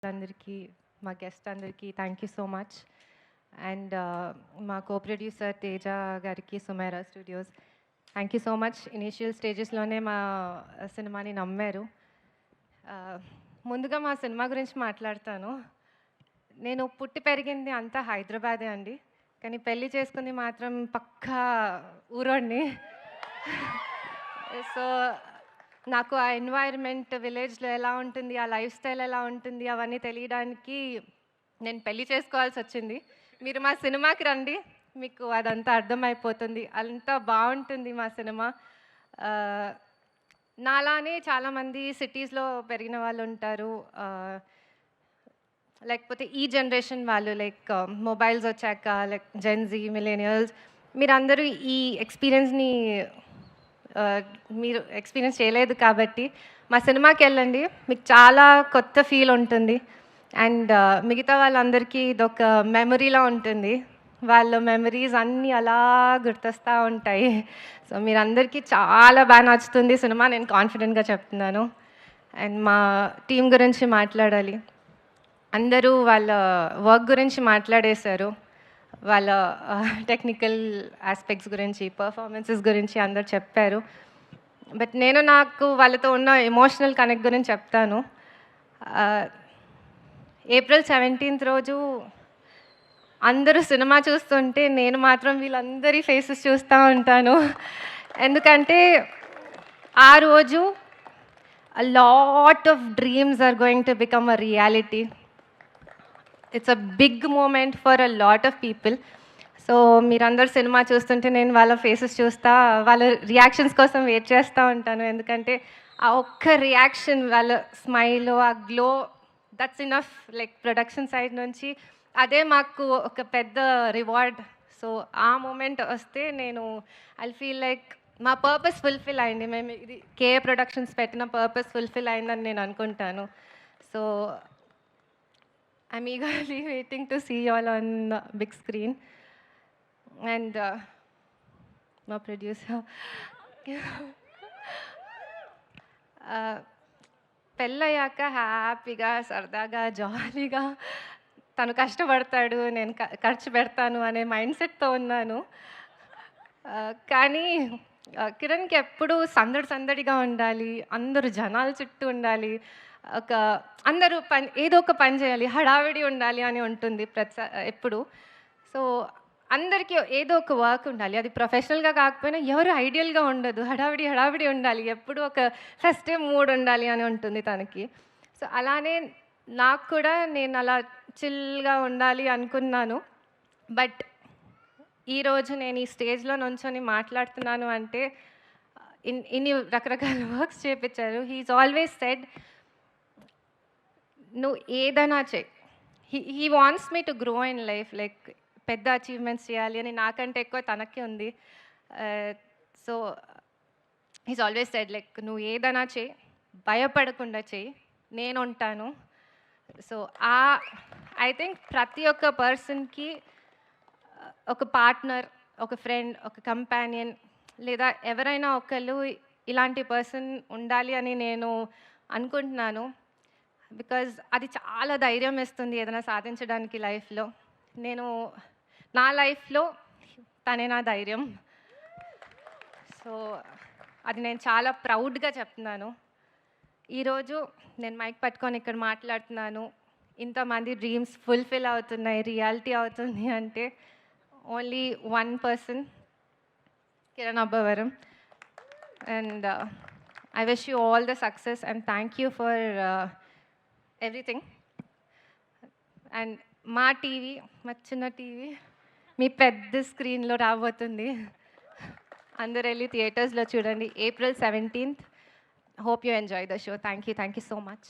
అందరికీ మా గెస్ట్ అందరికీ thank you so much. And మా కో ప్రొడ్యూసర్ తేజ గారికి, Sumaira studios, thank you so much. Initial స్టేజెస్లోనే మా సినిమాని నమ్మారు. ముందుగా మా సినిమా గురించి మాట్లాడతాను. నేను పుట్టి పెరిగింది అంతా హైదరాబాదే అండి, కానీ పెళ్ళి చేసుకుంది మాత్రం పక్కా ఊరోడిని. సో నాకు ఆ ఎన్వైర్న్మెంట్ విలేజ్లో ఎలా ఉంటుంది, ఆ లైఫ్ స్టైల్ ఎలా ఉంటుంది అవన్నీ తెలియడానికి నేను పెళ్లి చేసుకోవాల్సి వచ్చింది. మీరు మా సినిమాకి రండి, మీకు అదంతా అర్థమైపోతుంది. అంతా బాగుంటుంది మా సినిమా. నాలానే చాలామంది సిటీస్లో పెరిగిన వాళ్ళు ఉంటారు, లేకపోతే ఈ జనరేషన్ వాళ్ళు, లైక్ మొబైల్స్ వచ్చాక, లైక్ జెన్జీ, మిలేనియల్స్, మీరందరూ ఈ ఎక్స్పీరియన్స్ని మీరు ఎక్స్పీరియన్స్ చేయలేదు కాబట్టి మా సినిమాకి వెళ్ళండి, మీకు చాలా కొత్త ఫీల్ ఉంటుంది. అండ్ మిగతా వాళ్ళందరికీ ఇదొక మెమరీలా ఉంటుంది. వాళ్ళ మెమరీస్ అన్నీ అలా గుర్తొస్తూ ఉంటాయి. సో మీరందరికీ చాలా బాగా నచ్చుతుంది సినిమా, నేను కాన్ఫిడెంట్గా చెప్తున్నాను. అండ్ మా టీం గురించి మాట్లాడాలి. అందరూ వాళ్ళ వర్క్ గురించి మాట్లాడేశారు, వాళ్ళ టెక్నికల్ ఆస్పెక్ట్స్ గురించి, పర్ఫార్మెన్సెస్ గురించి అందరు చెప్పారు. బట్ నేను నాకు వాళ్ళతో ఉన్న ఎమోషనల్ కనెక్ట్ గురించి చెప్తాను. ఏప్రిల్ 17th రోజు అందరూ సినిమా చూస్తుంటే నేను మాత్రం వీళ్ళందరి ఫేసెస్ చూస్తూ ఉంటాను. ఎందుకంటే ఆ రోజు a lot of dreams are going to become a reality. It's a big moment for a lot of people. So మీరందరూ సినిమా చూస్తుంటే నేను వాళ్ళ ఫేసెస్ చూస్తా, వాళ్ళ రియాక్షన్స్ కోసం వెయిట్ చేస్తూ ఉంటాను. ఎందుకంటే ఆ ఒక్క రియాక్షన్, వాళ్ళ స్మైల్, ఆ glow, that's enough. Like production side నుంచి అదే మాకు ఒక పెద్ద రివార్డ్. సో ఆ మూమెంట్ వస్తే నేను ఐ ఫీల్ లైక్ మా పర్పస్ ఫుల్ఫిల్ అయింది. మేము ఇది కేఏ ప్రొడక్షన్స్ పెట్టిన పర్పస్ ఫుల్ఫిల్ అయిందని నేను అనుకుంటాను. So I'm eagerly waiting to see all on big screen. And మా ప్రొడ్యూసర్, పెళ్ళయ్యాక హ్యాపీగా, సరదాగా, జాలీగా తను కష్టపడతాడు, నేను ఖర్చు పెడతాను అనే మైండ్ సెట్తో ఉన్నాను. కానీ కిరణ్కి ఎప్పుడు సందడిగా ఉండాలి, అందరూ జనాల చుట్టూ ఉండాలి, అందరూ ఏదో ఒక పని చేయాలి, హడావిడి ఉండాలి అని ఉంటుంది ఎప్పుడు. సో అందరికీ ఏదో ఒక వర్క్ ఉండాలి, అది ప్రొఫెషనల్గా కాకపోయినా ఎవరు ఐడియల్గా ఉండదు, హడావిడి ఉండాలి, ఎప్పుడు ఒక ఫెస్టివ్ మూడ్ ఉండాలి అని ఉంటుంది తనకి. సో అలానే నాకు కూడా నేను అలా చిల్గా ఉండాలి అనుకున్నాను. బట్ ఈరోజు నేను ఈ స్టేజ్లో నుంచొని మాట్లాడుతున్నాను అంటే ఇన్ని రకరకాల వర్క్స్ చేయించారు. హీఈస్ ఆల్వేస్ సెడ్, నువ్వు ఏదైనా చెయ్యి, he wants me to grow in life, like పెద్ద అచీవ్మెంట్స్ చేయాలి అని నాకంటే ఎక్కువ తనకి ఉంది. So he's always said, like నువ్వు ఏదైనా చెయ్యి, భయపడకుండా చెయ్యి, నేను ఉంటాను. సో ఐ థింక్ ప్రతి ఒక్క పర్సన్కి ఒక పార్ట్నర్, ఒక ఫ్రెండ్, ఒక కంపానియన్, లేదా ఎవరైనా ఒకళ్ళు ఇలాంటి పర్సన్ ఉండాలి అని నేను అనుకుంటున్నాను. బికాజ్ అది చాలా ధైర్యం ఇస్తుంది ఏదైనా సాధించడానికి లైఫ్లో. నా లైఫ్లో తనే నా ధైర్యం. సో అది నేను చాలా ప్రౌడ్గా చెప్తున్నాను. ఈరోజు నేను మైక్ పట్టుకొని ఇక్కడ మాట్లాడుతున్నాను, ఇంతమంది డ్రీమ్స్ ఫుల్ఫిల్ అవుతున్నాయి, రియాలిటీ అవుతుంది అంటే only one person, Kiran Abbavaram. And I wish you all the success and thank you for everything. And మా టీవీ, మా చిన్న టీవీ మీ పెద్ద స్క్రీన్లో రాబోతుంది. అందరు వెళ్ళి థియేటర్స్లో చూడండి. April 17th. Hope you enjoy the show. Thank you so much.